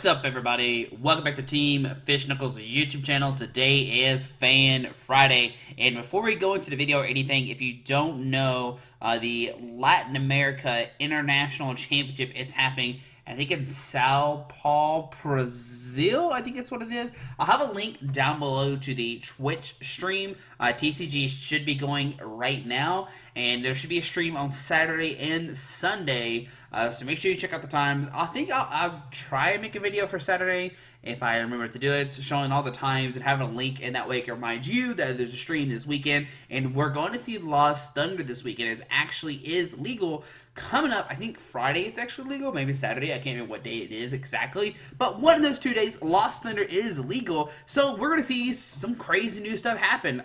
up, everybody? Welcome back to Team Fish Knuckles YouTube channel. Today is Fan Friday, and before we go into the video or anything, if you don't know, the Latin America International Championship is happening, I think in Sao Paulo, Brazil. I think that's what it is. I'll have a link down below to the Twitch stream. TCG should be going right now, and there should be a stream on Saturday and Sunday. So make sure you check out the times. I think I'll try and make a video for Saturday if I remember to do it, showing all the times and having a link, and that way I can remind you that there's a stream this weekend. And we're going to see Lost Thunder this weekend. It actually is legal coming up. I think Friday it's actually legal, maybe Saturday. I can't remember what day it is exactly, but one of those 2 days, Lost Thunder is legal. So we're going to see some crazy new stuff happen.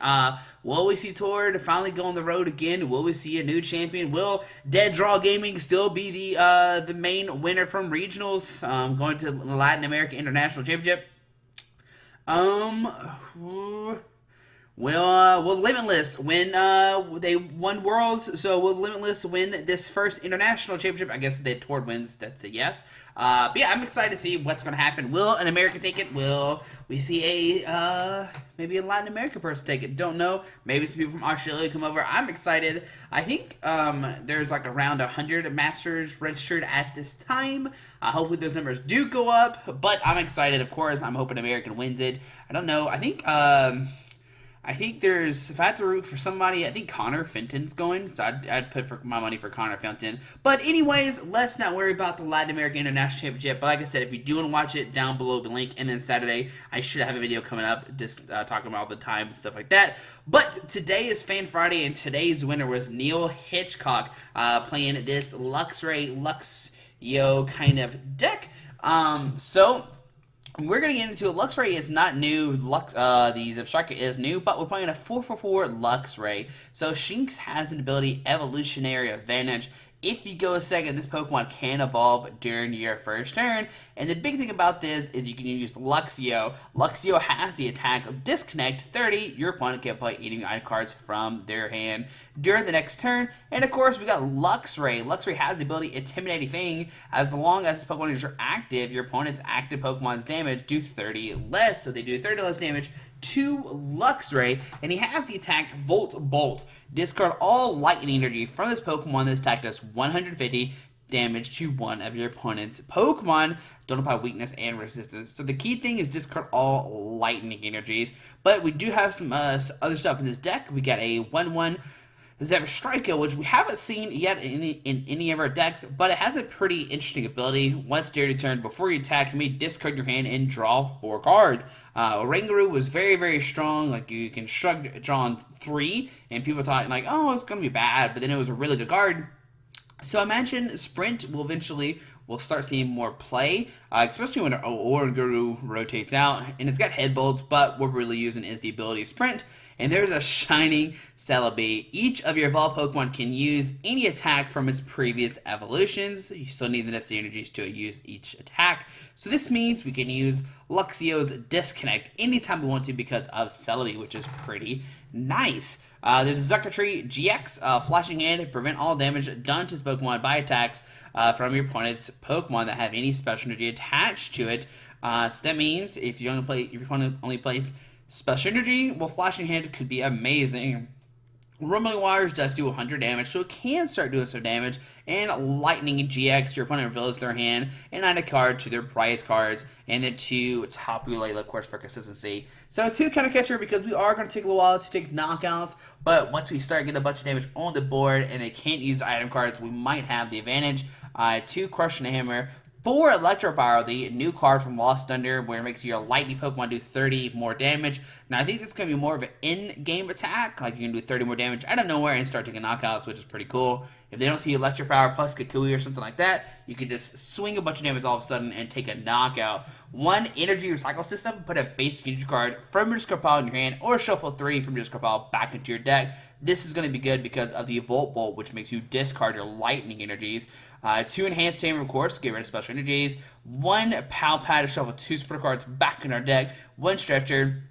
Will we see Tor to finally go on the road again? Will we see a new champion? Will Dead Draw Gaming still be the main winner from regionals, going to the Latin America International Championship? Will Limitless win? They won Worlds, so will Limitless win this first international championship? I guess the Tord wins. That's a yes. But yeah, I'm excited to see what's going to happen. Will an American take it? Will we see maybe a Latin American person take it? Don't know. Maybe some people from Australia come over. I'm excited. I think there's like around 100 Masters registered at this time. Hopefully those numbers do go up, but I'm excited. Of course, I'm hoping American wins it. I don't know. I think there's, if I had to root for somebody, I think Connor Fenton's going, so I'd put my money for Connor Fenton. But anyways, let's not worry about the Latin American International Championship. But like I said, if you do want to watch it, down below the link. And then Saturday, I should have a video coming up just talking about all the time and stuff like that. But today is Fan Friday, and today's winner was Neil Hitchcock, playing this Luxray, Luxio kind of deck. So we're going to get into it. Luxray is not new. The Zebstrika is new, but we're playing a 4/4 Luxray. So Shinx has an ability, Evolutionary Advantage. If you go a second, this Pokemon can evolve during your first turn. And the big thing about this is you can use Luxio. Luxio has the attack of Disconnect 30. Your opponent can play any item cards from their hand during the next turn. And of course, we got Luxray. Luxray has the ability Intimidating Thing. As long as this Pokemon is active, your opponent's active Pokemon's damage do 30 less. So they do 30 less damage to Luxray, and he has the attack Volt Bolt. Discard all lightning energy from this Pokemon. This attack does 150 damage to one of your opponent's Pokemon. Don't apply weakness and resistance. So the key thing is discard all lightning energies. But we do have some other stuff in this deck. We got a 1/1 Zebstrika, which we haven't seen yet in any of our decks, but it has a pretty interesting ability. Once during your turn, before you attack, you may discard your hand and draw 4 cards. Oranguru was very, very strong. Like, you can draw on 3, and people thought, like, oh, it's going to be bad, but then it was a really good card. So I imagine Sprint will eventually, we'll start seeing more play, especially when Oranguru rotates out, and it's got head bolts, but what we're really using is the ability of Sprint. And there's a Shining Celebi. Each of your evolved Pokemon can use any attack from its previous evolutions. You still need the necessary energies to use each attack. So this means we can use Luxio's Disconnect anytime we want to because of Celebi, which is pretty nice. There's a Zuckertree GX, Flashing Hand, prevent all damage done to this Pokemon by attacks from your opponent's Pokemon that have any special energy attached to it. So that means if your opponent only plays Special Energy, well, Flashing Hand could be amazing. Rumbling Waters does do 100 damage, so it can start doing some damage. And Lightning GX, your opponent reveals their hand and add a card to their prize cards. And then 2 Tapu Lele, of course, for consistency. So 2 Counter Catcher, because we are going to take a little while to take knockouts. But once we start getting a bunch of damage on the board and they can't use item cards, we might have the advantage. 2 Crushing Hammer. 4 Electropire, the new card from Lost Thunder, where it makes your lightning Pokemon do 30 more damage. Now, I think this is going to be more of an in-game attack. Like, you can do 30 more damage out of nowhere and start taking knockouts, which is pretty cool. If they don't see Electropire plus Kukui or something like that, you can just swing a bunch of damage all of a sudden and take a knockout. 1 Energy Recycle System, put a basic energy card from your discard pile in your hand, or shuffle 3 from your discard pile back into your deck. This is going to be good because of the Volt Bolt, which makes you discard your lightning energies. 2 Enhanced Tamer, of course, get rid of special energies. 1 Pal Pad to shuffle 2 support cards back in our deck. 1 Stretcher.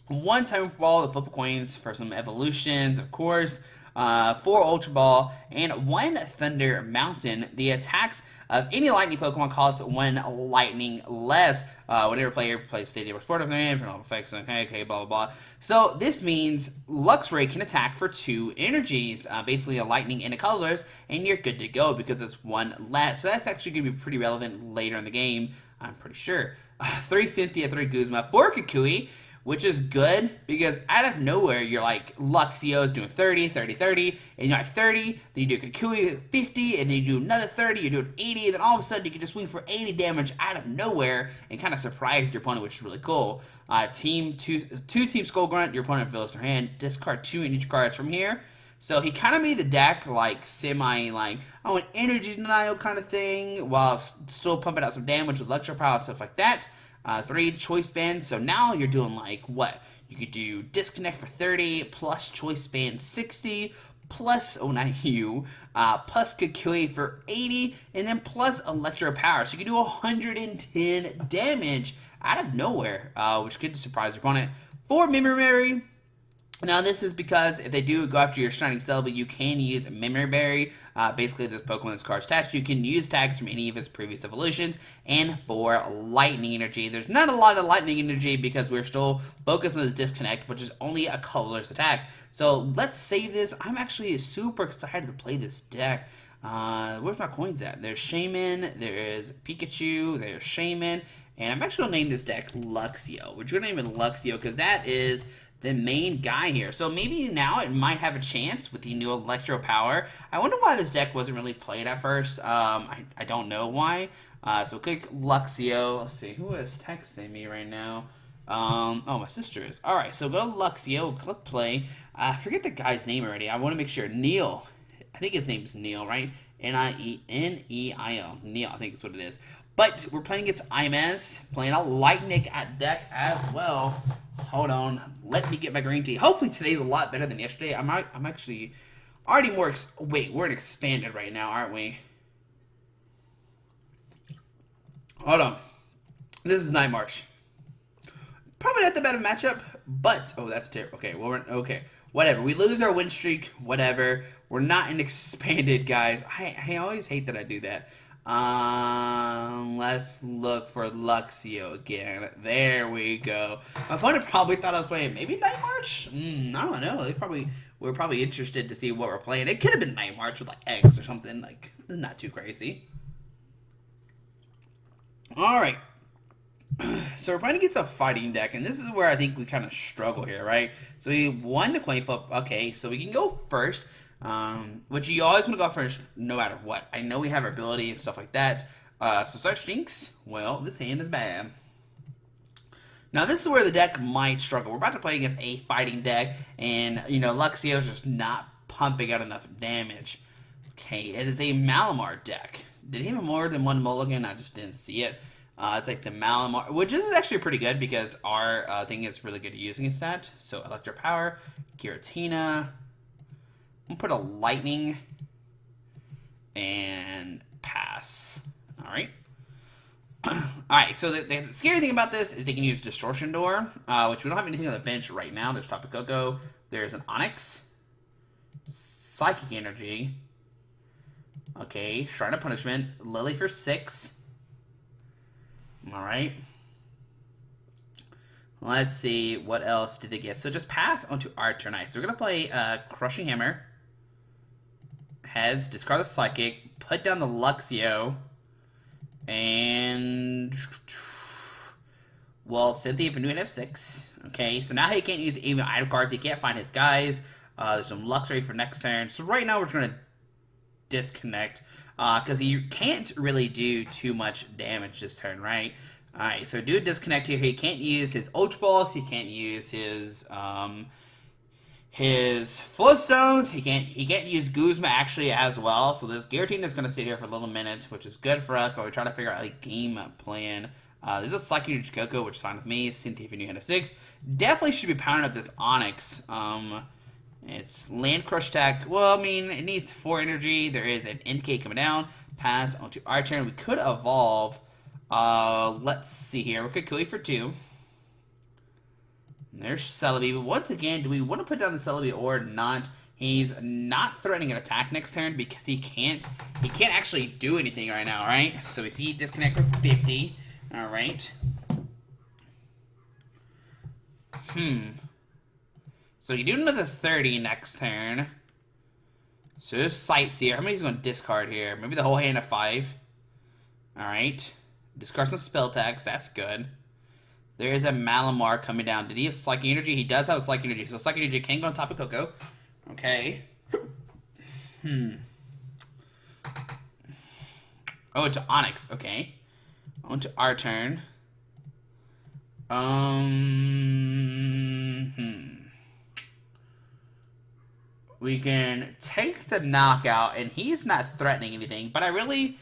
1 Time Ball to flip coins for some evolutions, of course. 4 Ultra Ball, and 1 Thunder Mountain. The attacks of any lightning Pokemon costs 1 lightning less. Whenever a player plays Stadium or Sport of the Game, for no effects, okay, blah, blah, blah. So this means Luxray can attack for 2 energies, basically a lightning and a colorless, and you're good to go because it's 1 less. So that's actually going to be pretty relevant later in the game, I'm pretty sure. 3 Cynthia, 3 Guzma, 4 Kukui, which is good because out of nowhere you're like Luxio is doing 30, 30, 30, and you're like 30, then you do Kukui 50, and then you do another 30, you're doing 80, and then all of a sudden you can just swing for 80 damage out of nowhere and kind of surprise your opponent, which is really cool. Two Team Skull Grunt, your opponent fills their hand, discard 2 in each cards from here. So he kind of made the deck like semi like, oh, an energy denial kind of thing while still pumping out some damage with electro power and stuff like that. 3 choice bands, so now you're doing like what? You could do disconnect for 30, plus choice band 60, plus Onaiyu, plus Kukui for 80, and then plus electro power. So you can do 110 damage out of nowhere, which could surprise your opponent. 4 Memory Berry. Now, this is because if they do go after your Shining Celebi, you can use Memory Berry. Basically, this Pokemon this card's attached, you can use tags from any of its previous evolutions. And for Lightning Energy, there's not a lot of Lightning Energy because we're still focused on this Disconnect, which is only a colorless attack. So let's save this. I'm actually super excited to play this deck. Where's my coins at? There's Shaman, there's Pikachu, there's Shaman, and I'm actually going to name this deck Luxio. We're going to name it Luxio because that is the main guy here. So maybe now it might have a chance with the new electro power. I wonder why this deck wasn't really played at first. I don't know why. So click Luxio. Let's see, who is texting me right now? Oh, my sister is. Alright, so go to Luxio, click play. I forget the guy's name already. I want to make sure. Neil. I think his name is Neil, right? N-I-E-N-E-I-L. Neil, I think that's what it is. But we're playing against Imez, playing a Lightning at deck as well. Hold on, let me get my green tea. Hopefully today's a lot better than yesterday. I'm actually already more. Wait, we're in expanded right now, aren't we? Hold on, this is Night March. Probably not the better matchup, but oh, that's terrible. Okay, well, okay, whatever. We lose our win streak, whatever. We're not in expanded, guys. I always hate that I do that. Let's look for Luxio again. There we go. My opponent probably thought I was playing maybe Night March? I don't know. They were probably interested to see what we're playing. It could have been Night March with like eggs or something. Like, it's not too crazy. Alright. So we're playing against a fighting deck, and this is where I think we kind of struggle here, right? So we won the coin flip. Okay, so we can go first. Which you always want to go first no matter what. I know we have our ability and stuff like that. So such stinks. Well, this hand is bad. Now this is where the deck might struggle. We're about to play against a fighting deck, and you know Luxio is just not pumping out enough damage. Okay, it is a Malamar deck. Did he have more than one mulligan? I just didn't see it. It's like the Malamar, which is actually pretty good because our thing is really good at using against that. So Electro Power, Giratina. I'm gonna put a Lightning and pass. Alright. Alright, so the scary thing about this is they can use Distortion Door, which we don't have anything on the bench right now. There's Tapu Koko, there's an Onyx, Psychic Energy, okay, Shrine of Punishment, Lily for 6. Alright. Let's see, what else did they get? So just pass onto our turn. So we're going to play Crushing Hammer. Heads, discard the Psychic, put down the Luxio, and well, Cynthia for new and F6. Okay, so now he can't use even item cards. He can't find his guys. There's some Luxray for next turn. So right now we're going to disconnect because he can't really do too much damage this turn, right? Alright, so do a disconnect here. He can't use his Ultra Balls. He can't use his Floatstones. He can't use Guzma actually as well. So this Giratina is going to sit here for a little minute, which is good for us while we try to figure out a game plan. There's a Psychic Coco, which is fine with me. Cynthia for new hand of 6. Definitely should be powering up this Onyx. It's Land Crush Attack. Well, I mean, it needs 4 energy. There is an NK coming down. Pass onto our turn. We could evolve. Let's see here. We could Kukui for 2. And there's Celebi. But once again, do we want to put down the Celebi or not? He's not threatening an attack next turn because he can't actually do anything right now, right? So we see disconnect for 50. All right. So you do another 30 next turn. So there's sights here. How many is going to discard here? Maybe the whole hand of 5. All right. Discard some spell tags. That's good. There is a Malamar coming down. Did he have Psychic Energy? He does have Psychic Energy. So Psychic Energy can go on top of Coco. Okay. Oh, it's Onyx. Okay. On to our turn. We can take the knockout, and he's not threatening anything, but I really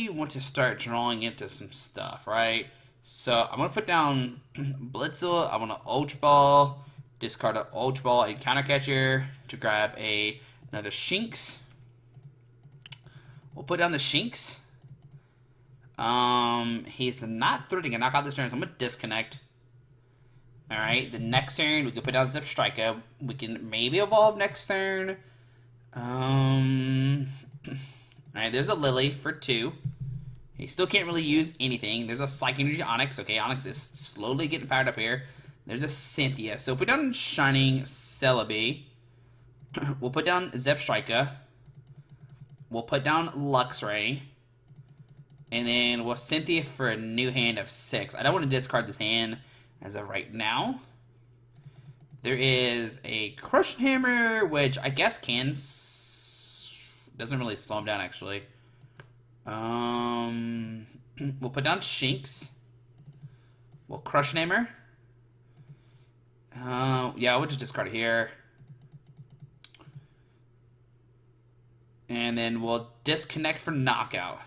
want to start drawing into some stuff, right? So I'm gonna put down Blitzel. I want to Ultra Ball, discard an Ultra Ball, a Counter Catcher to grab another Shinx. We'll put down the Shinx. He's not threatening a knockout this turn, so I'm gonna disconnect. Alright, the next turn, we can put down Zip Striker. We can maybe evolve next turn. Alright, there's a Lily for 2. He still can't really use anything. There's a Psychic Energy Onyx. Okay, Onyx is slowly getting powered up here. There's a Cynthia. So put down Shining Celebi. We'll put down Zip Striker. We'll put down Luxray. And then we'll Cynthia for a new hand of 6. I don't want to discard this hand as of right now. There is a Crush Hammer, which I guess doesn't really slow him down, actually. We'll put down Shinx. We'll Crush Hammer. Yeah, we'll just discard it here. And then we'll disconnect for knockout.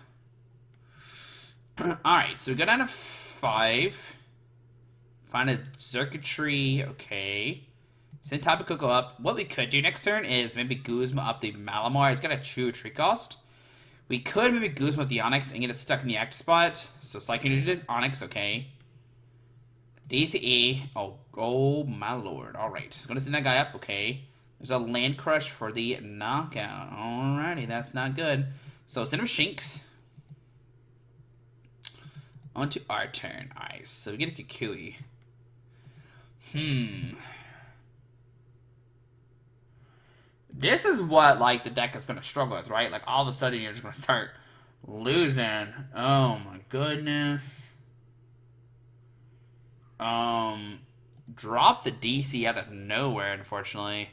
Alright, so we go down to 5. Find a Circuitry, okay. Send Tapu Koko up. What we could do next turn is maybe Guzma up the Malamar. He's got a true tree cost. We could maybe Guzma up the Onyx and get it stuck in the active spot. So Psychic Energy Onyx, okay. DCE, oh my lord. Alright, just gonna send that guy up, okay. There's a Land Crush for the knockout. Alrighty, that's not good. So send him Shinx. On to our turn. Alright, so we get a Kukui. This is what, like, the deck is going to struggle with, right? Like, all of a sudden, you're just going to start losing. Oh, my goodness. Drop the DC out of nowhere, unfortunately.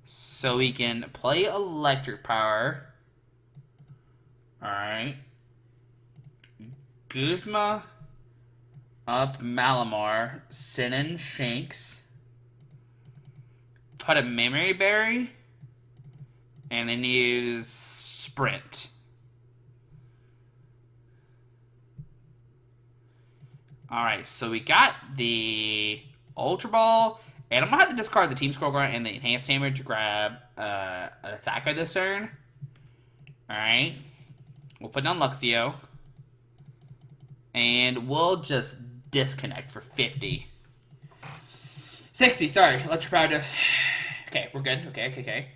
So we can play Electric Power. Alright. Guzma up Malamar. Send in Shanks. Put a Memory Berry. And then use Sprint. Alright, so we got the Ultra Ball. And I'm going to have to discard the Team Scroll Grunt and the Enhanced Hammer to grab an attacker this turn. Alright. We'll put down Luxio. And we'll just disconnect for 50. 60, sorry. Electric Power Dose. Okay, we're good. Okay.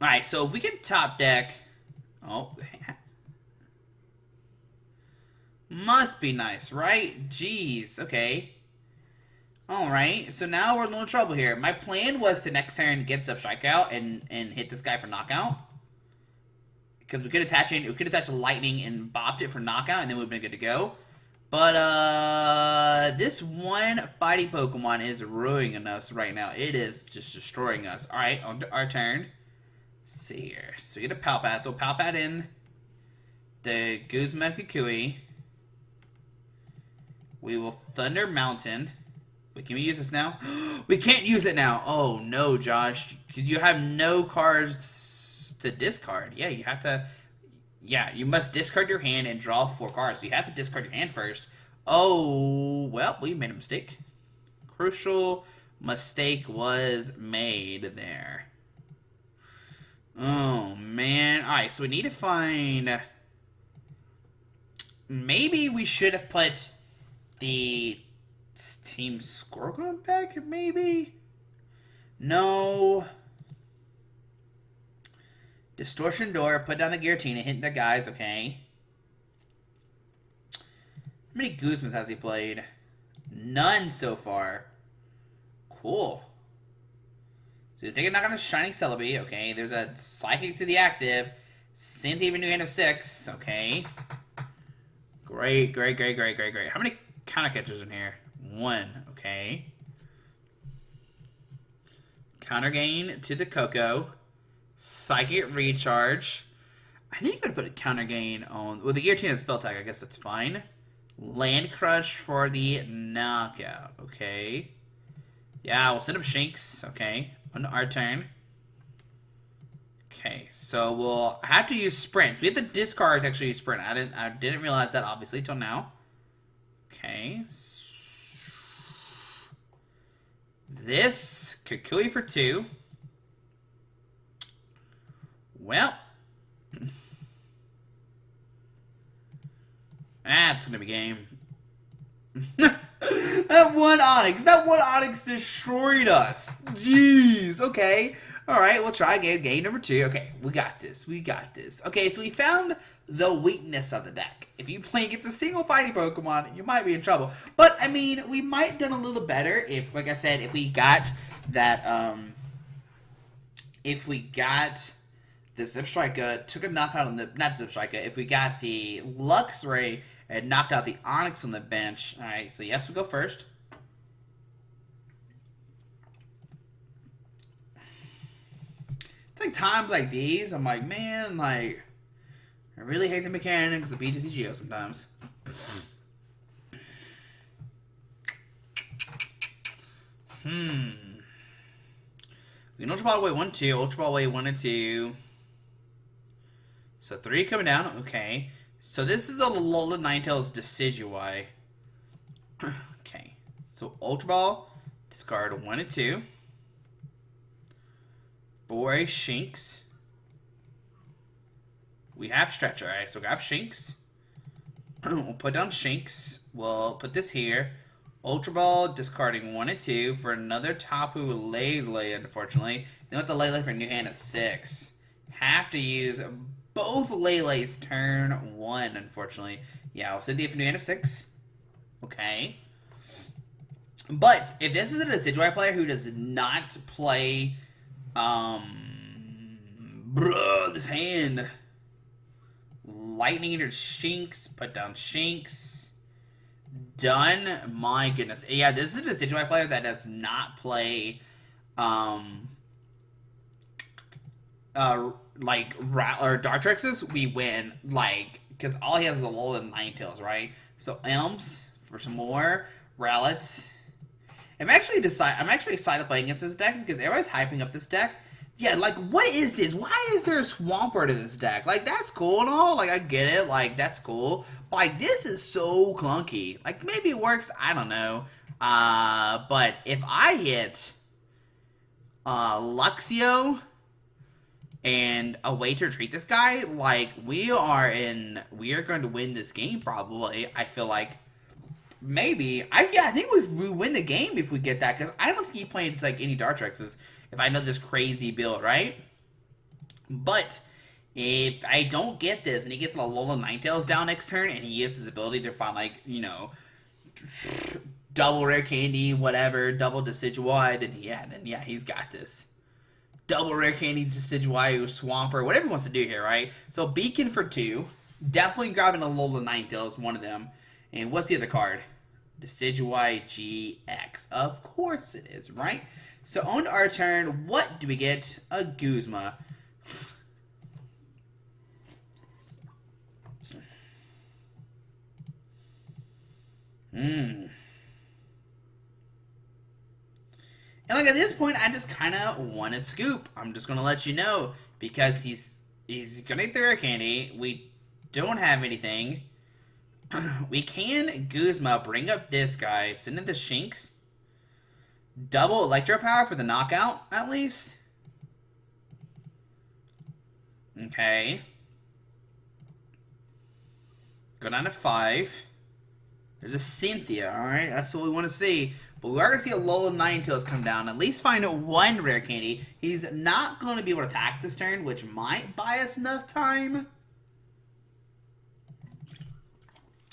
Alright, so if we can top deck... Oh, must be nice, right? Jeez, okay. Alright, so now we're in a little trouble here. My plan was to next turn get Substrike out and hit this guy for knockout. Because we could attach a lightning and bopped it for knockout, and then we've been good to go. But this one fighting Pokemon is ruining us right now. It is just destroying us. Alright, on to our turn. Let's see here. So we get a Palpat. So Palpat in the Guzma Kukui. We will Thunder Mountain. Wait, can we use this now? We can't use it now. Oh no, Josh. You have no cards to discard. Yeah, you have to... Yeah, you must discard your hand and draw 4 cards. So you have to discard your hand first. Oh, well, we made a mistake. Crucial mistake was made there. Oh, man. Alright, so we need to find... Maybe we should have put the Team Scorpion back, maybe? No. Distortion Door, put down the Guillotine, hit the guys, okay. How many Guzmans has he played? None so far. Cool. So you're thinking not gonna Shining Celebi, okay. There's a Psychic to the active. Synth even new hand of 6, okay. Great, great, great, great, great, great. How many counter catchers in here? 1, okay. Counter gain to the Coco. Psychic Recharge. I think I'm going to put a counter gain on... Well, the Guillotine and Spell Tag, I guess that's fine. Land Crush for the knockout. Okay. Yeah, we'll send up Shinx. Okay. On our turn. Okay, so we'll have to use Sprint. We have to discard to actually use Sprint. I didn't realize that, obviously, till now. Okay. This could kill you for 2. Well. That's going to be game. That one Onyx destroyed us. Jeez, okay. Alright, we'll try again. Game number 2. Okay, we got this. We got this. Okay, so we found the weakness of the deck. If you play against a single fighting Pokemon, you might be in trouble. But, I mean, we might have done a little better if, like I said, if we got that, if we got the Zipstrika, took a knockout on the, not Zipstrika, if we got the Luxray and knocked out the Onyx on the bench. Alright, so yes, we go first. It's like times like these, I'm like, man, like, I really hate the mechanics of BTCGO sometimes. We can Ultra Ball away 1, 2, Ultra Ball away 1 and 2. So 3 coming down, okay. So this is a Alola Ninetales Decidueye. Okay. So Ultra Ball, discard 1 and 2. For a Shinx. We have Stretcher, alright? So grab Shinx. We'll put down Shinx. We'll put this here. Ultra Ball, discarding 1 and 2 for another Tapu Lele, unfortunately. Then with the Lele for a new hand of 6. Have to use both Lele's turn 1, unfortunately. Yeah, we'll send the new hand of 6. Okay. But if this is a Decidueye player who does not play, this hand. Lightning Eater Shinx, put down Shinx. Done. My goodness. Yeah, this is a Decidueye player that does not play, like, or Dartrixes, we win, like, because all he has is a Alolan Ninetales, right? So Elms for some more. Rowlets. I'm actually excited to play against this deck because everybody's hyping up this deck. Yeah, like, what is this? Why is there a Swampert to this deck? Like, that's cool and all. Like, I get it. Like, that's cool. But, like, this is so clunky. Like, maybe it works. I don't know. But if I hit Luxio and a way to retreat this guy, like, we are going to win this game, probably. I feel like. Maybe. I think we win the game if we get that, because I don't think he plays, like, any Dartrixes if I know this crazy build, right? But if I don't get this and he gets a Alola Ninetales down next turn and he uses his ability to find, like, you know, double Rare Candy, whatever, double Decidueye, then yeah, he's got this. Double Rare Candy, Decidueye, Swampert, whatever he wants to do here, right? So Beacon for 2. Definitely grabbing a Alola Ninetales, one of them. And what's the other card? Decidueye GX. Of course it is, right? So on to our turn, what do we get? A Guzma. And like at this point, I just kind of want to scoop. I'm just going to let you know. Because he's going to get the Rare Candy. We don't have anything. We can Guzma, bring up this guy, send in the Shinx. Double Electro Power for the knockout, at least. Okay. Go down to 5. There's a Cynthia, alright? That's what we want to see. But we are going to see a Lola Ninetales come down. At least find one rare candy. He's not going to be able to attack this turn, which might buy us enough time.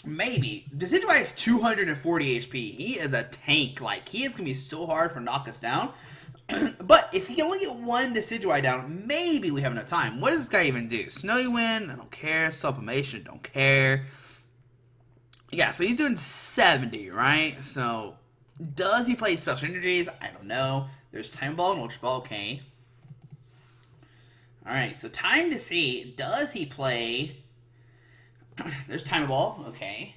Maybe. Decidueye is 240 HP. He is a tank. Like, he is going to be so hard for knock us down. But if he can only get one Decidueye down, maybe we have enough time. What does this guy even do? Snowy Wind? I don't care. Sublimation? Don't care. Yeah, so he's doing 70, right? So, does he play Special Energies? I don't know. There's Time Ball and Ultra Ball. Okay. Alright, so time to see. Does he play... There's Time Ball. Okay.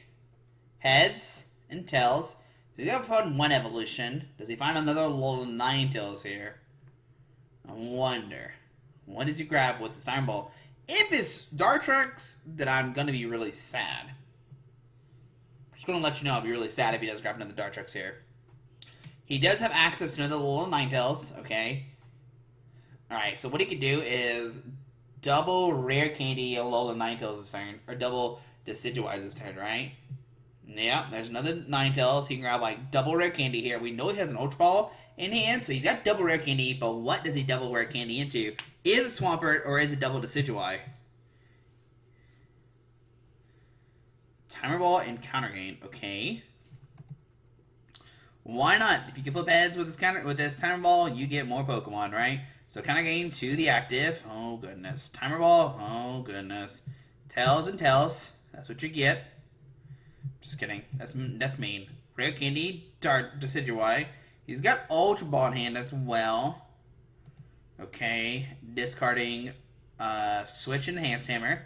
Heads and Tails. So he's got to find one evolution. Does he find another little Ninetales here? I wonder. What does he grab with this Time Ball? If it's Dartrix, then I'm going to be really sad. I'm just going to let you know I'll be really sad if he does grab another Dartrix here. He does have access to another little Ninetales. Okay. Alright, so what he could do is double Rare Candy Alola Ninetales this turn. Or double Decidueye this turn, right? Yeah, there's another Ninetales. He can grab like double Rare Candy here. We know he has an Ultra Ball in hand, so he's got double Rare Candy, but what does he double Rare Candy into? Is it Swampert or is it double Decidueye? Timer Ball and Counter Gain. Okay. Why not? If you can flip heads with this Timer Ball, you get more Pokemon, right? So Counter Gain to the active. Oh goodness. Timer Ball. Oh goodness. Tails and Tails. That's what you get. Just kidding. That's mean. Rare Candy, Decidueye. He's got Ultra Ball in hand as well. Okay. Discarding Switch and Enhanced Hammer.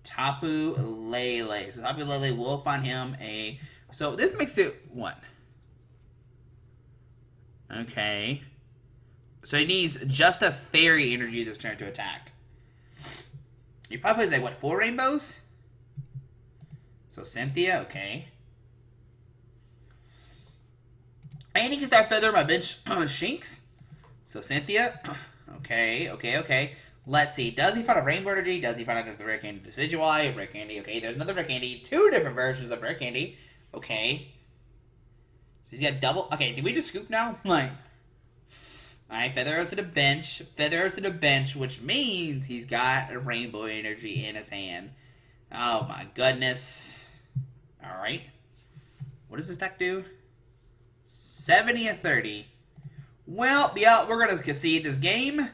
Tapu Lele. So Tapu Lele will find him a... So this makes it what? Okay. So he needs just a Fairy Energy this turn to attack. He probably plays like, what, 4 rainbows? So Cynthia, okay. And he can start feathering my bench Shinx. So Cynthia, okay. Let's see. Does he find a Rainbow Energy? Does he find another Rare Candy Decidueye? Rare Candy, okay. There's another Rare Candy. 2 different versions of Rare Candy. Okay. So he's got double... Okay, did we just scoop now? Like... Alright, Feather out to the bench. Feather out to the bench, which means he's got a Rainbow Energy in his hand. Oh my goodness. Alright. What does this deck do? 70 and 30. Well, yeah, we're going to concede this game.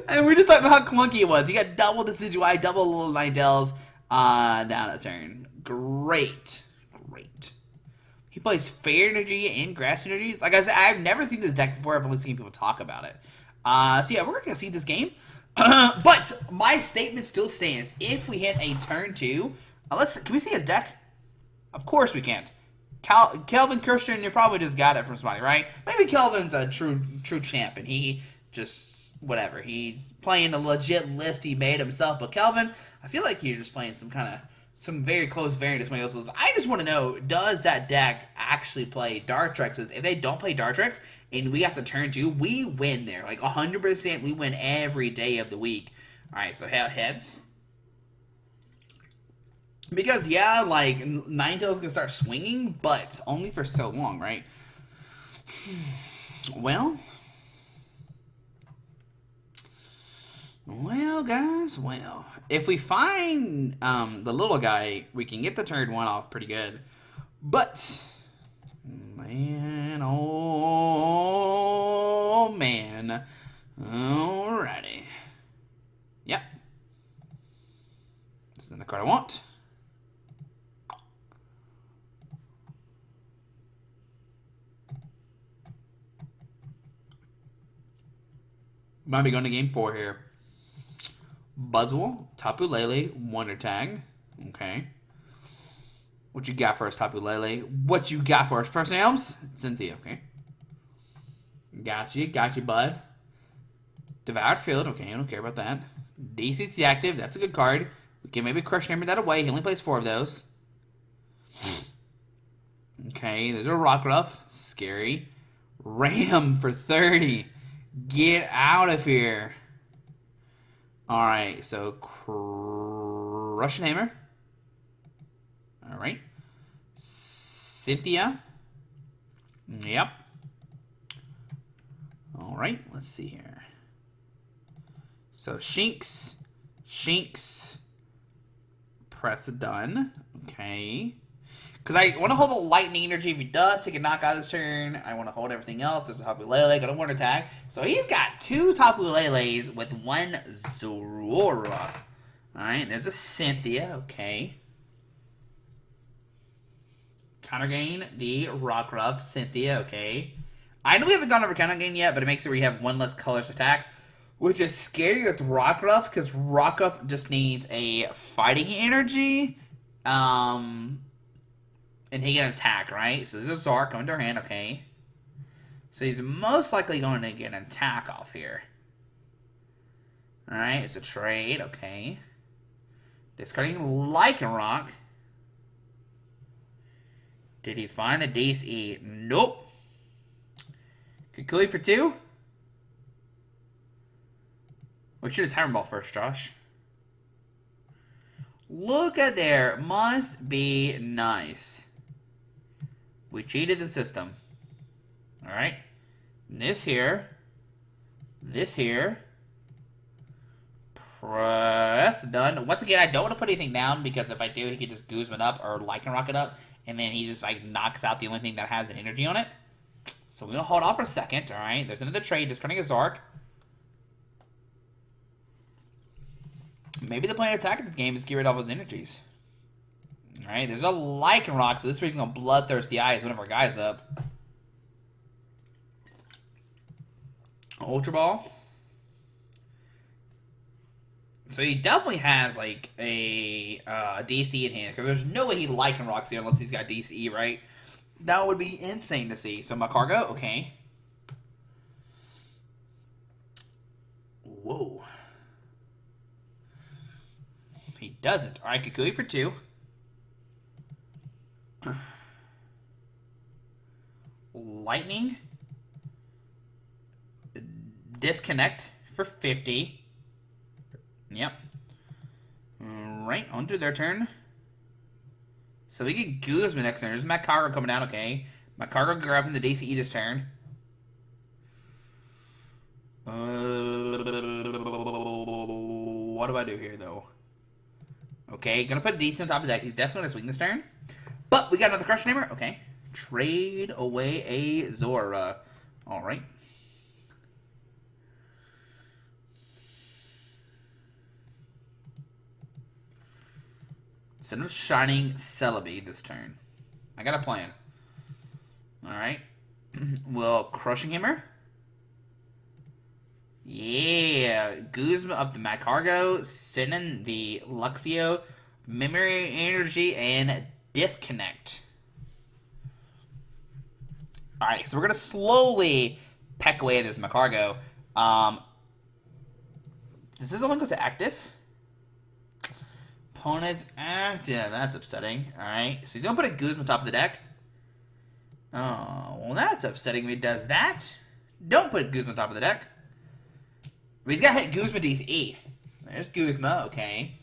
And we just talked about how clunky it was. He got double Decidueye, double little Ninetales down the turn. Great. He plays Fair Energy and Grass Energies. Like I said, I've never seen this deck before. I've only seen people talk about it. So yeah, we're going to see this game. But my statement still stands. If we hit a turn 2, can we see his deck? Of course we can't. Kelvin Kirsten, you probably just got it from somebody, right? Maybe Kelvin's a true champ, and he just, whatever. He's playing a legit list he made himself. But Kelvin, I feel like you're just playing some very close variant of somebody else's. I just want to know, does that deck actually play Dartrixes? If they don't play Dartrix, and we got the turn 2, we win there. Like, 100% we win every day of the week. Alright, so heads. Because, yeah, like, Ninetales can start swinging, but only for so long, right? Well, guys, if we find the little guy, we can get the turn 1 off pretty good. But, man, oh, man. Alrighty. Yep. This is the card I want. Might be going to game 4 here. Buzzwole, Tapu Lele, Wonder Tag. Okay. What you got for us, Tapu Lele? What you got for us, Person Elms? Cynthia, okay. Got you, bud. Devoured Field, okay, I don't care about that. DC's active, that's a good card. We can maybe Crush Hammer that away. He only plays 4 of those. Okay, there's a Rockruff. Scary. Ram for 30. Get out of here. Alright, so Crushing Hammer. Alright. Cynthia. Yep. Alright, let's see here. So Shinx. Press done. Okay. Because I want to hold the lightning energy. If he does take a knockout this turn, I want to hold everything else. There's a Tapu Lele, got a one attack. So he's got 2 Tapu Leles with 1 Zorora. Alright, there's a Cynthia. Okay. Counter gain the Rockruff, Cynthia. Okay. I know we haven't gone over counter gain yet, but it makes it where you have 1 less colorless attack. Which is scary with Rockruff, because Rockruff just needs a fighting energy. And he can attack, right? So there's a Zark coming to our hand, okay. So he's most likely going to get an attack off here. Alright, it's a trade, okay. Discarding Lycanroc. Did he find a DCE? Nope. Kukui for 2? We should have Tyrant Ball first, Josh. Look at there. Must be nice. We cheated the system. Alright. This here. This here. Press done. Once again, I don't want to put anything down because if I do, he could just Guzman up or Lycanroc it up. And then he just like knocks out the only thing that has an energy on it. So we're going to hold off for a second. Alright. There's another trade. Discarding a Zark. Maybe the plan of attack in this game is get rid of all his energies. Alright, there's a Lycanroc, so this week's gonna bloodthirsty eyes one of our guys up. Ultra Ball. So he definitely has like a DC in hand, because there's no way he Lycanrocs you unless he's got DCE, right? That would be insane to see. So my cargo, okay. Whoa. He doesn't. Alright, Kukui for 2. Lightning. Disconnect for 50. Yep. Alright, on to their turn. So we get Guzman next turn. There's Macargo coming down, okay. Macargo grabbing the DCE this turn. What do I do here, though? Okay, gonna put a DC on top of the deck. He's definitely gonna swing this turn. But we got another Crushing Hammer. Okay. Trade away a Zora. Alright. Instead of Shining Celebi this turn. I got a plan. Alright. Well, Crushing Hammer. Yeah, Guzma up the Macargo, sending the Luxio, Memory Energy, and Disconnect. Alright, so we're going to slowly peck away at this Macargo. Does this only go to active? Opponent's active. That's upsetting. Alright, so he's going to put a Guzma top of the deck. Oh, well that's upsetting if he does that. Don't put Guzma top of the deck. But he's got to hit Guzma DCE. There's Guzma, okay.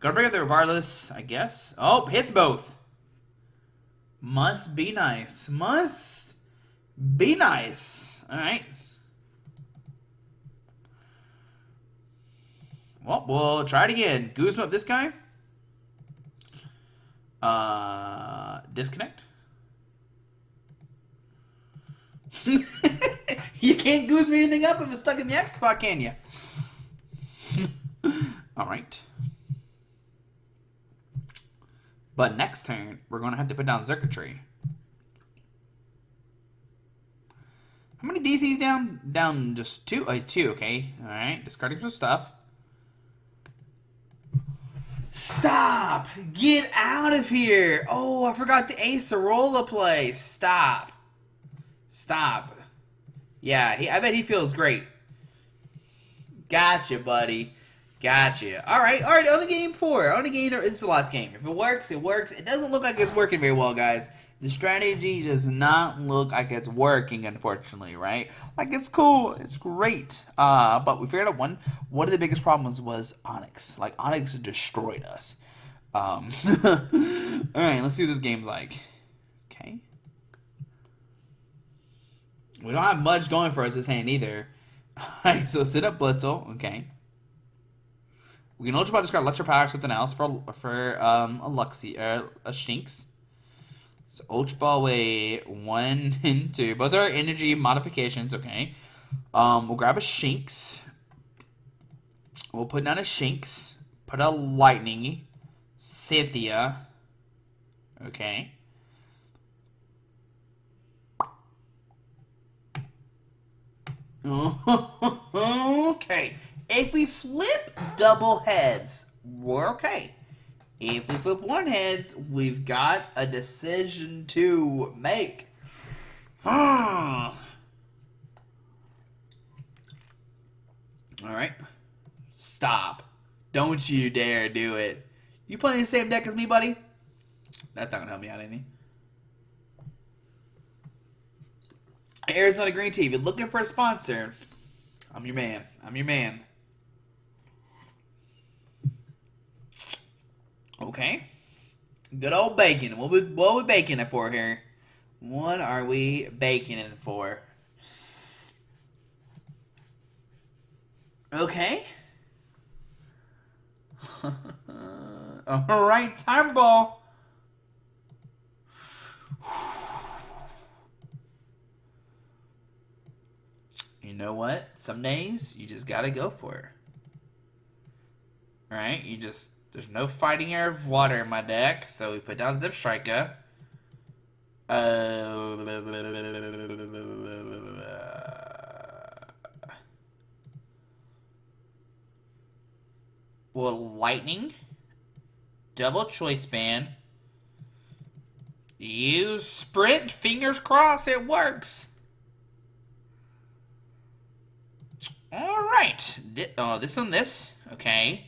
Gonna bring up the regardless, I guess. Oh, hits both. Must be nice. Must be nice. Alright. Well, we'll try it again. Guzma up this guy. Disconnect. You can't Guzma anything up if it's stuck in the X spot, can you? Alright. But next turn, we're going to have to put down Circuitry. How many DCs down? Down just 2? 2, okay. Alright, discarding some stuff. Stop! Get out of here! Oh, I forgot the Acerola play. Stop. Stop. Yeah, I bet he feels great. Gotcha, buddy. Gotcha. Alright, on to game 4. On to game, it's the last game. If it works, it works. It doesn't look like it's working very well, guys. The strategy does not look like it's working, unfortunately, right? Like, it's cool, it's great. But we figured out one of the biggest problems was Onyx. Like, Onyx destroyed us. Alright, let's see what this game's like. Okay. We don't have much going for us this hand either. Alright, so sit up Blitzel, okay. We can ultra discard Luxray power or something else for a Luxio, a Shinx. So Ultra Ball away 1 and 2. Both are energy modifications, okay. We'll grab a Shinx. We'll put down a Shinx. Put a Lightning. Cynthia. Okay. Okay. If we flip double heads, we're okay. If we flip one heads, we've got a decision to make. Alright. Stop. Don't you dare do it. You playing the same deck as me, buddy? That's not going to help me out any. Arizona Green Tea, if you're looking for a sponsor, I'm your man. I'm your man. Okay. Good old bacon. What we baking it for here? What are we baking it for? Okay. Alright, time ball. You know what? Some days you just gotta go for it. Alright, there's no fighting air of water in my deck, so we put down Zip Striker. Well, Lightning. Double Choice Band. Use Sprint. Fingers crossed it works. Alright. This and this. Okay.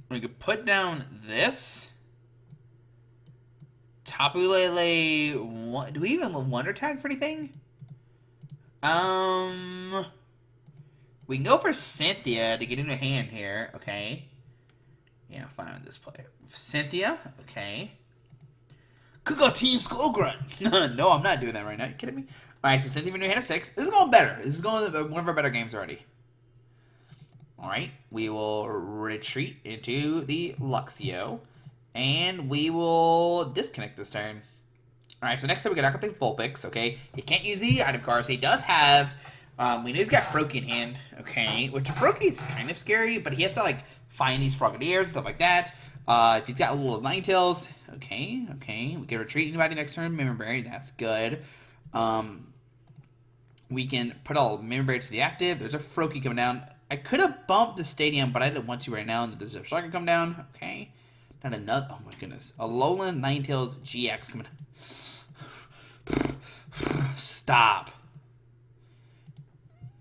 We could put down this. Tapu Lele. Do we even Wonder Tag for anything? We can go for Cynthia to get in a hand here. Okay. Yeah, I'm fine with this play. Cynthia. Okay. Cook out Team Skullgrunt. No, I'm not doing that right now. Are you kidding me? Alright, so Cynthia in a hand of 6. This is going better. This is going one of our better games already. Alright, we will retreat into the Luxio. And we will disconnect this turn. Alright, so next up we got Aquatine Vulpix, okay? He can't use the item cards. He does have, we know he's got Froakie in hand, okay? Which Froakie's kind of scary, but he has to, like, find these Frogadiers and stuff like that. If he's got a little Ninetales, okay. We can retreat anybody next turn. Memory Berry, that's good. We can put all Memory Berry to the active. There's a Froakie coming down. I could have bumped the stadium, but I didn't want to right now. And there's a Striker come down. Okay. Not another. Oh my goodness. A Alolan Ninetales GX coming down. Stop.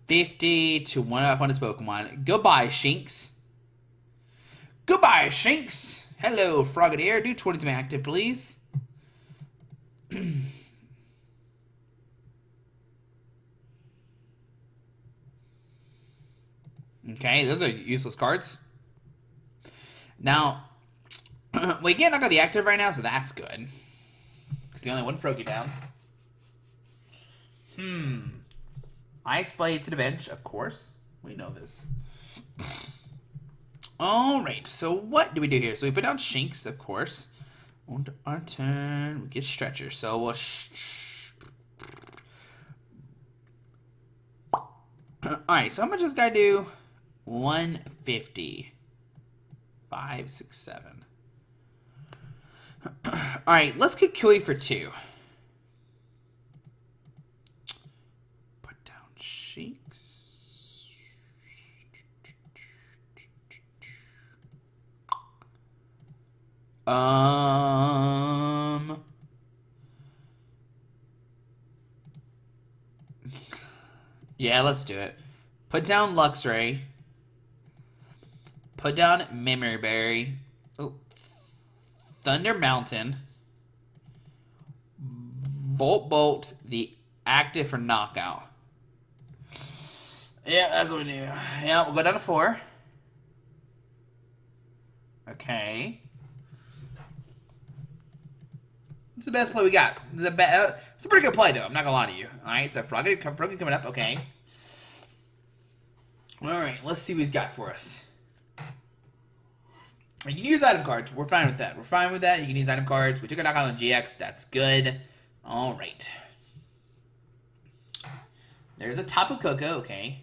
50 to one up on his Pokemon. Goodbye, Shinx. Goodbye, Shinx. Hello, Frogadier. Do 23 active, please. Okay, those are useless cards. Now, we can't knock out the active right now, so that's good. Because the only one Froakie down. Ice Blade to the bench, of course. We know this. Alright, so what do we do here? So we put down Shinx, of course. On our turn, we get Stretcher. So we'll... Alright, so how much does this guy do? 150. 5, 6, 7. Alright, let's get Kiwi for 2. Put down Shinx. Yeah, let's do it. Put down Luxray. Put down Memory Berry. Oh. Thunder Mountain. Volt Bolt, the active for knockout. Yeah, that's what we do. Yeah, we'll go down to 4. Okay. It's the best play we got. It's a pretty good play, though. I'm not gonna lie to you. All right, so Froggy coming up. Okay. All right, let's see what he's got for us. You can use item cards. We're fine with that. You can use item cards. We took a knockout on GX. That's good. All right. There's a Tapu Koko. Okay.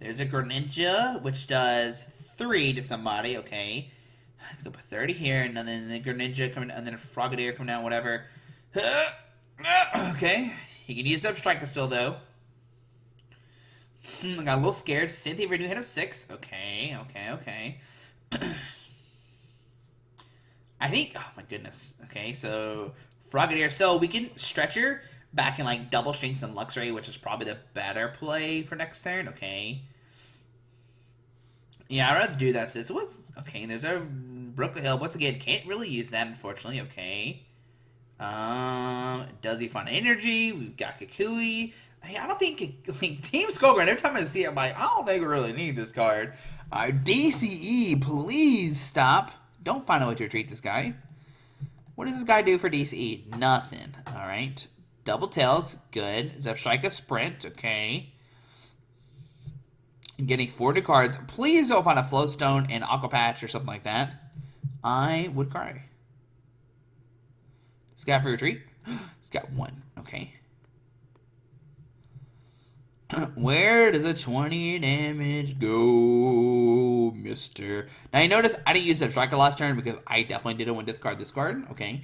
There's a Greninja, which does 3 to somebody. Okay. Let's go put 30 here, and then the Greninja coming, and then a Frogadier coming down, whatever. Okay. You can use Substrika still, though. I got a little scared. Cynthia for a new hit of 6. Okay. I think, oh my goodness. Okay, so Frogadier. So we can Stretcher back in like Double Shinx and Luxray, which is probably the better play for next turn. Okay. Yeah, I'd rather do that. So what's okay? There's a Brook Hill. Once again, can't really use that, unfortunately. Okay. Does he find energy? We've got Kukui. I don't think like Team Skullgrind. Every time I see it, I'm like, I don't think we really need this card. DCE, please stop. Don't find a way to retreat this guy. What does this guy do for DCE? Nothing. All right. Double Tails, good. Zepstrika Sprint, okay. I'm getting 40 cards. Please don't find a Floatstone and Aqua Patch or something like that. I would cry. This guy for retreat? He's got 1, okay. Where does a 20 damage go, mister? Now, you notice I didn't use Zepstrika last turn because I definitely didn't want to discard this card. Okay.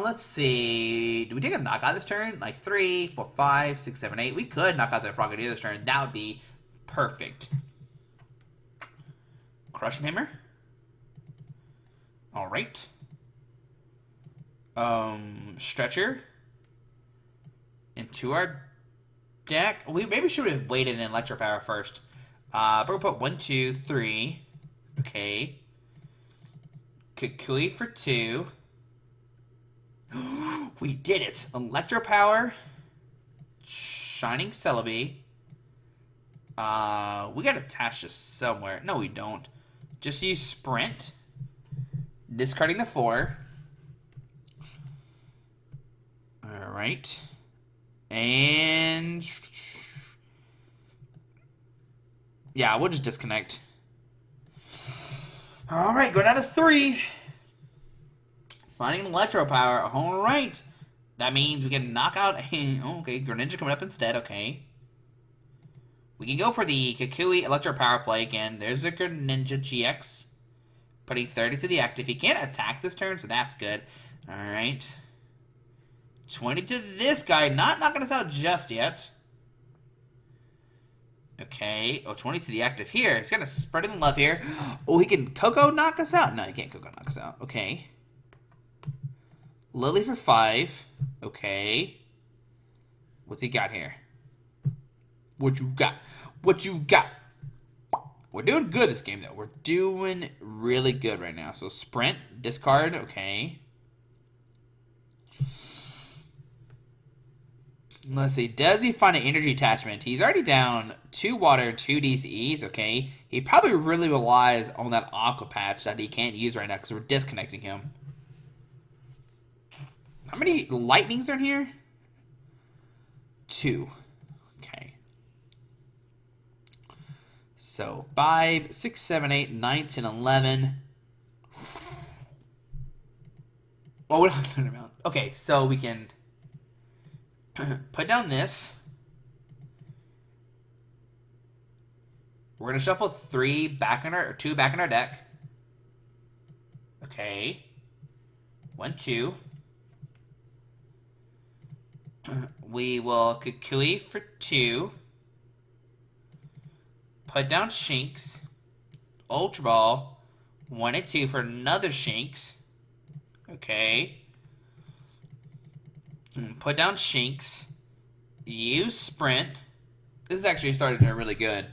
Let's see. Do we take a knockout this turn? Like 3, 4, 5, 6, 7, 8. We could knock out the Frogadier this turn. That would be perfect. Crushing Hammer. All right. Stretcher into our deck. We maybe should have waited in Electro Power first. We're gonna put 1, 2, 3. Okay. Kukui for 2. We did it. Electro Power. Shining Celebi. We gotta attach this somewhere. No, we don't. Just use Sprint. Discarding the 4. Alright. And yeah, we'll just disconnect. Alright, going down to 3. Finding Electro Power. Alright. That means we can knock out okay, Greninja coming up instead, okay. We can go for the Kukui Electro Power play again. There's a Greninja GX. Putting 30 to the active. He can't attack this turn, so that's good. Alright. 20 to this guy. Not knocking us out just yet. Okay. Oh, 20 to the active here. He's kind of spreading the love here. Oh, he can Coco knock us out? No, he can't Coco knock us out. Okay. Lily for 5. Okay. What's he got here? What you got? What you got? We're doing good this game, though. We're doing really good right now. So, Sprint, discard. Okay. Let's see. Does he find an energy attachment? He's already down 2 water, 2 DCEs. Okay. He probably really relies on that Aqua Patch that he can't use right now because we're disconnecting him. How many lightnings are in here? 2. Okay. So 5, 6, 7, 8, 9, 10, 11. Oh, we don't have to amount. Okay, so we can put down this. We're gonna shuffle 2 back in our deck. Okay. 1, 2. We will Kukui for 2. Put down Shinx. Ultra Ball. 1 and 2 for another Shinx. Okay. Put down Shinx. Use Sprint. This is actually starting to really good.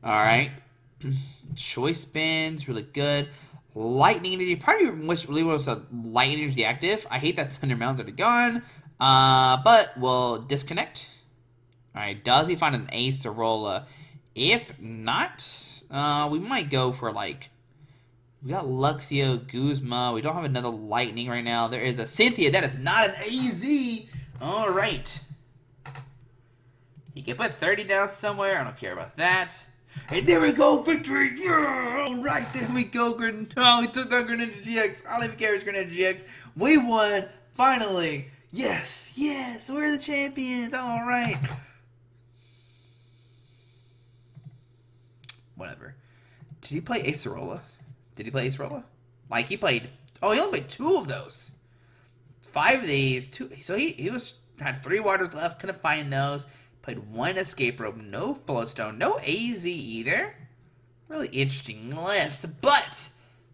Alright. Choice Spins, really good. Lightning Energy. Probably wish really wants a Lightning Energy active. I hate that Thunder Mountains are gone. But we'll disconnect. Alright, does he find an Acerola? If not, we might go for like... We got Luxio, Guzma. We don't have another Lightning right now. There is a Cynthia. That is not an AZ. Alright. You can put 30 down somewhere. I don't care about that. And there we go, victory! Yeah! Alright, there we go. Oh, we took down Greninja GX. I don't even care if it's Greninja GX. We won, finally. Yes, yes, we're the champions. Alright. Whatever. Did he play Acerola? Did he play Acerola? Like, he played... Oh, he only played 2 of those. 5 of these. 2. So he had 3 waters left. Couldn't find those. Played 1 escape rope. No flowstone. No AZ either. Really interesting list. But,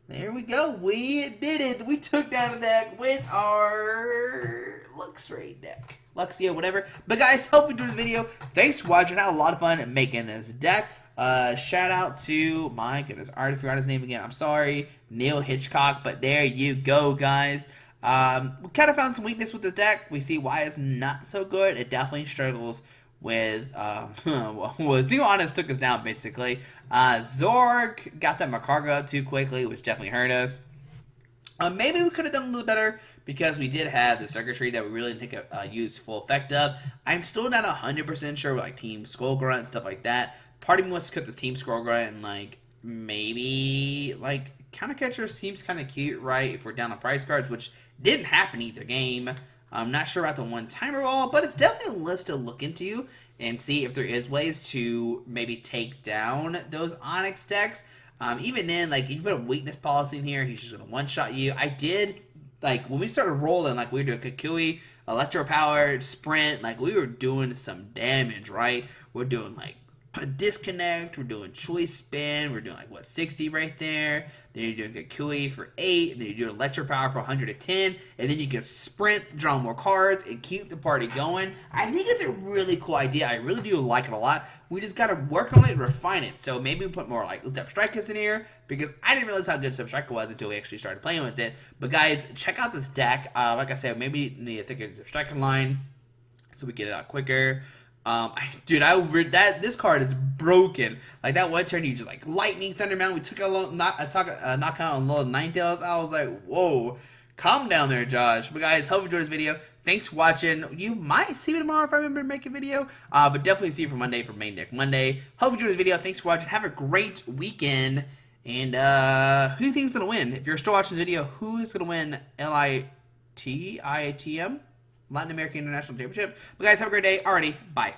there we go. We did it. We took down the deck with our Luxray deck. Luxio, whatever. But guys, hope you enjoyed this video. Thanks for watching. I had a lot of fun making this deck. Shout out to, my goodness, I already forgot his name again. I'm sorry, Neil Hitchcock, but there you go, guys. We kind of found some weakness with this deck. We see why it's not so good. It definitely struggles with, well, Zero Honest took us down, basically. Zork got that Macargo up too quickly, which definitely hurt us. Maybe we could have done a little better because we did have the circuitry that we really didn't use full effect of. I'm still not 100% sure with, like, Team Skull Grunt and stuff like that. Part of me wants to cut the Team Skull Grunt and, like, maybe, like, Counter Catcher seems kind of cute, right, if we're down on price cards, which didn't happen either game. I'm not sure about the one-timer wall, but it's definitely a list to look into and see if there is ways to maybe take down those Onyx decks. Even then, like, you put a weakness policy in here, he's just going to one-shot you. I did, like, when we started rolling, like, we were doing Kukui, Electro Power, Sprint, like, we were doing some damage, right? We're doing, like, a disconnect, we're doing choice spin, we're doing like what, 60 right there, then you're doing a Kukui for 8, and then you're doing electro power for 110, and then you can sprint, draw more cards, and keep the party going. I think it's a really cool idea. I really do like it a lot. We just gotta work on it and refine it. So maybe we put more like Zep Strikers in here, because I didn't realize how good Zep Striker was until we actually started playing with it. But guys, check out this deck. Like I said, maybe need a thicker Zep Striker line so we get it out quicker. Dude, this card is broken. Like, that one turn, you just, like, Lightning, Thunder Mountain. We took a knockout on little Ninetales. I was like, whoa. Calm down there, Josh. But, guys, hope you enjoyed this video. Thanks for watching. You might see me tomorrow if I remember to make a video. But definitely see you for Monday for Main Deck Monday. Hope you enjoyed this video. Thanks for watching. Have a great weekend. And, who do you think is going to win? If you're still watching this video, who is going to win LITIATM? Latin American International Championship. But guys, have a great day. Alrighty, bye.